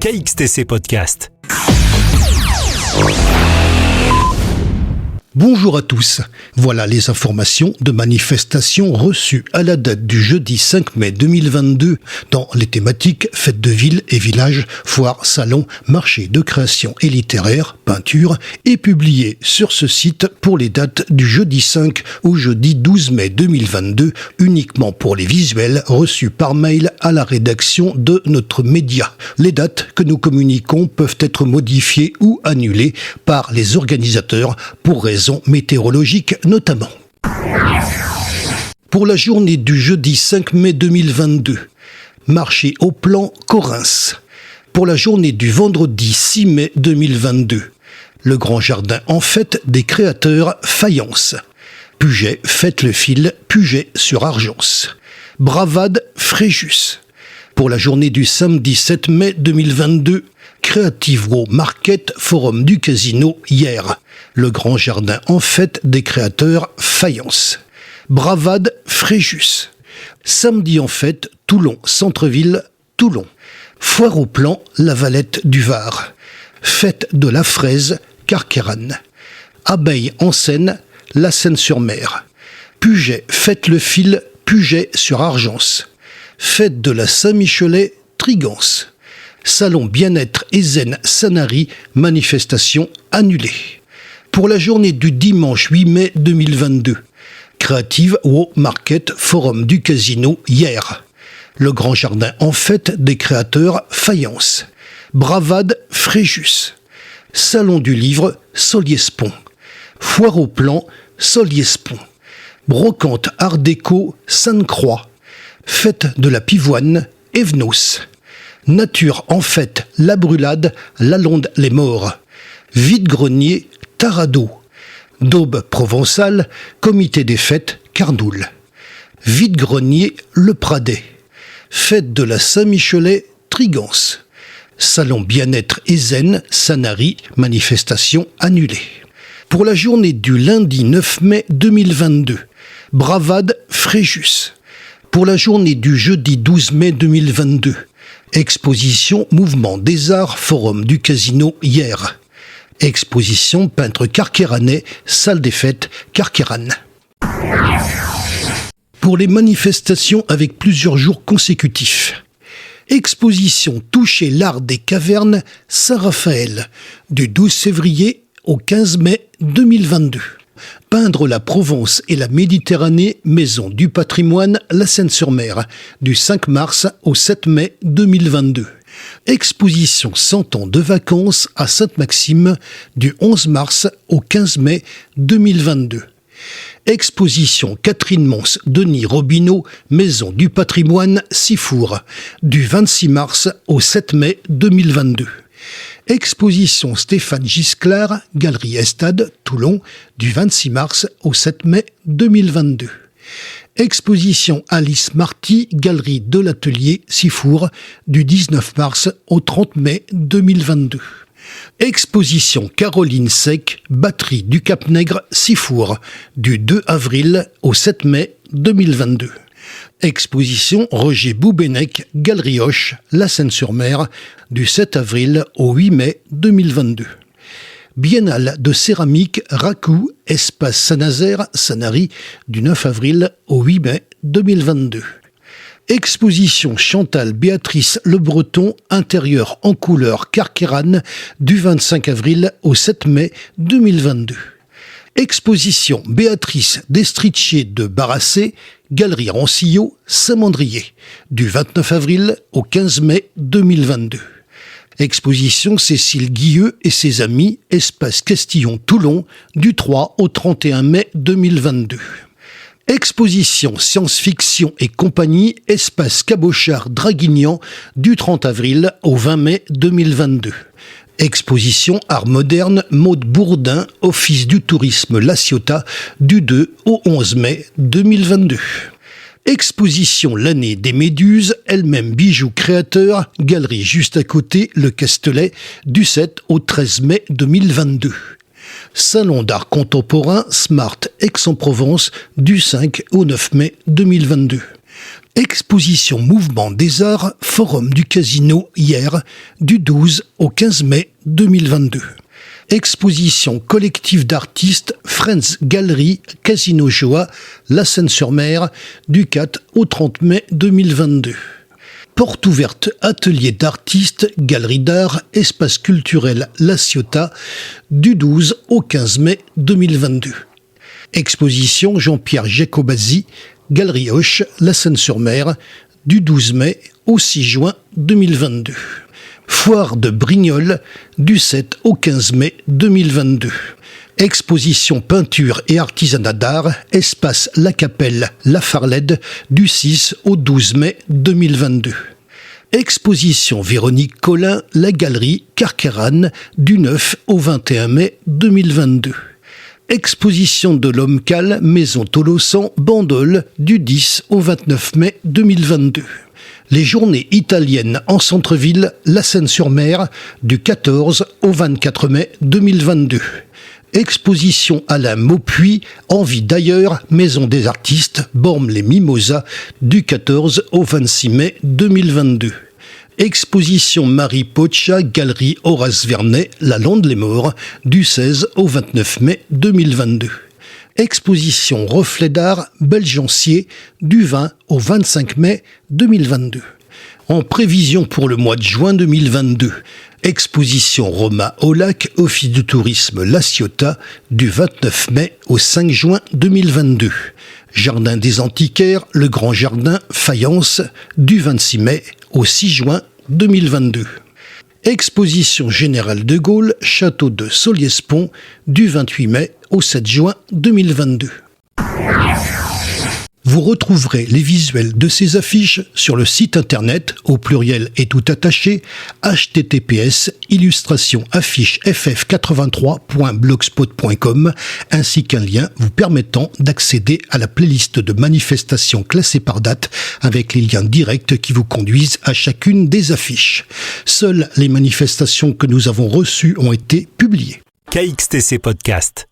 KXTC Podcast. Bonjour à tous, voilà les informations de manifestations reçues à la date du jeudi 5 mai 2022 dans les thématiques fêtes de ville et villages, foires, salons, marchés de création et littéraire, peinture et publiées sur ce site pour les dates du jeudi 5 au jeudi 12 mai 2022 uniquement pour les visuels reçus par mail à la rédaction de notre média. Les dates que nous communiquons peuvent être modifiées ou annulées par les organisateurs pour raisons météorologiques notamment. Pour la journée du jeudi 5 mai 2022, marché au plan Correns. Pour la journée du vendredi 6 mai 2022, le grand jardin en fête des créateurs Fayence. Puget fête le fil Puget sur Argence. Bravade Fréjus. Pour la journée du samedi 7 mai 2022, Creative Row Market Forum du Casino hier. Le grand jardin en fête des créateurs Fayence. Bravade Fréjus. Samedi en fête Toulon Centre-Ville Toulon. Foire au plan La Valette du Var. Fête de la fraise Carqueiranne. Abeille en Seine La Seine-sur-Mer. Puget fête le fil Puget sur Argence. Fête de la Saint-Michelet Trigance. Salon bien-être et zen Sanary, manifestation annulée. Pour la journée du dimanche 8 mai 2022, Creative Row Market Forum du Casino hier. Le grand jardin en fête des créateurs Fayence. Bravade Fréjus. Salon du livre Soliespont. Foire au plan Soliespont. Brocante Art déco Sainte-Croix. Fête de la pivoine Evenos. Nature en fête La Brulade, Lalonde les Morts. Vide-grenier Tarado. Daube provençale, comité des fêtes Carnoul. Vide-grenier Le Pradet. Fête de la Saint-Michelet Trigance. Salon bien-être et zen Sanary, manifestation annulée. Pour la journée du lundi 9 mai 2022, Bravade Fréjus. Pour la journée du jeudi 12 mai 2022, exposition Mouvement des Arts Forum du Casino hier. Exposition peintre carqueiranais, salle des fêtes Carqueiranne. Pour les manifestations avec plusieurs jours consécutifs. Exposition Toucher l'art des cavernes Saint-Raphaël du 12 février au 15 mai 2022. Peindre la Provence et la Méditerranée, Maison du patrimoine, La Seine-sur-Mer, du 5 mars au 7 mai 2022. Exposition 100 ans de vacances à Sainte-Maxime, du 11 mars au 15 mai 2022. Exposition Catherine Mons, Denis Robineau, Maison du patrimoine, Sifour, du 26 mars au 7 mai 2022. Exposition Stéphane Gisclard, Galerie Estade, Toulon, du 26 mars au 7 mai 2022. Exposition Alice Marty, Galerie de l'Atelier, Sifour, du 19 mars au 30 mai 2022. Exposition Caroline Sec, Batterie du Cap-Nègre, Sifour, du 2 avril au 7 mai 2022. Exposition Roger Boubennec, Galerie Hoche, La Seine-sur-Mer, du 7 avril au 8 mai 2022. Biennale de céramique Racou, Espace Saint-Nazaire, Sanary, du 9 avril au 8 mai 2022. Exposition Chantal Béatrice Le Breton, intérieur en couleur Carqueiranne, du 25 avril au 7 mai 2022. Exposition Béatrice Destriccier de Barassé, Galerie Rancillot, Saint-Mandrier, du 29 avril au 15 mai 2022. Exposition Cécile Guilleux et ses amis, Espace Castillon-Toulon, du 3 au 31 mai 2022. Exposition Science-Fiction et compagnie, Espace Cabochard-Draguignan, du 30 avril au 20 mai 2022. Exposition Art moderne Maude Bourdin, Office du tourisme La Ciotat, du 2 au 11 mai 2022. Exposition L'année des Méduses, elle-même bijou créateur, galerie juste à côté, Le Castelet, du 7 au 13 mai 2022. Salon d'art contemporain Smart Aix-en-Provence, du 5 au 9 mai 2022. Exposition Mouvement des Arts, Forum du Casino hier, du 12 au 15 mai 2022. Exposition collective d'artistes Friends Galerie Casino Joie, La Seine-sur-Mer, du 4 au 30 mai 2022. Porte ouverte atelier d'artistes, galerie d'art, espace culturel La Ciotat, du 12 au 15 mai 2022. Exposition Jean-Pierre Jacobazzi, Galerie Hoche, La Seine-sur-Mer, du 12 mai au 6 juin 2022. Foire de Brignoles, du 7 au 15 mai 2022. Exposition peinture et artisanat d'art, espace La Capelle, La Farlède, du 6 au 12 mai 2022. Exposition Véronique Collin, La Galerie Carcarane, du 9 au 21 mai 2022. Exposition de l'Homme Cal, Maison Tolosan, Bandol, du 10 au 29 mai 2022. Les journées italiennes en centre-ville, La Seine-sur-Mer, du 14 au 24 mai 2022. Exposition Alain Maupuy, Envie d'ailleurs, Maison des artistes, Bormes-les-Mimosas, du 14 au 26 mai 2022. Exposition Marie Poccia, Galerie Horace Vernet, La Lande-les-Morts, du 16 au 29 mai 2022. Exposition Reflet d'art, Belgencier, du 20 au 25 mai 2022. En prévision pour le mois de juin 2022, exposition Romain Aulac, Office du tourisme La Ciotat, du 29 mai au 5 juin 2022. Jardin des Antiquaires, Le Grand Jardin, Fayence, du 26 mai au 6 juin 2022. Exposition Général de Gaulle, Château de Solliès-Pont, du 28 mai au 7 juin 2022. Vous retrouverez les visuels de ces affiches sur le site internet, au pluriel et tout attaché, https://illustrationafficheff83.blogspot.com, ainsi qu'un lien vous permettant d'accéder à la playlist de manifestations classées par date avec les liens directs qui vous conduisent à chacune des affiches. Seules les manifestations que nous avons reçues ont été publiées. KXTC Podcast.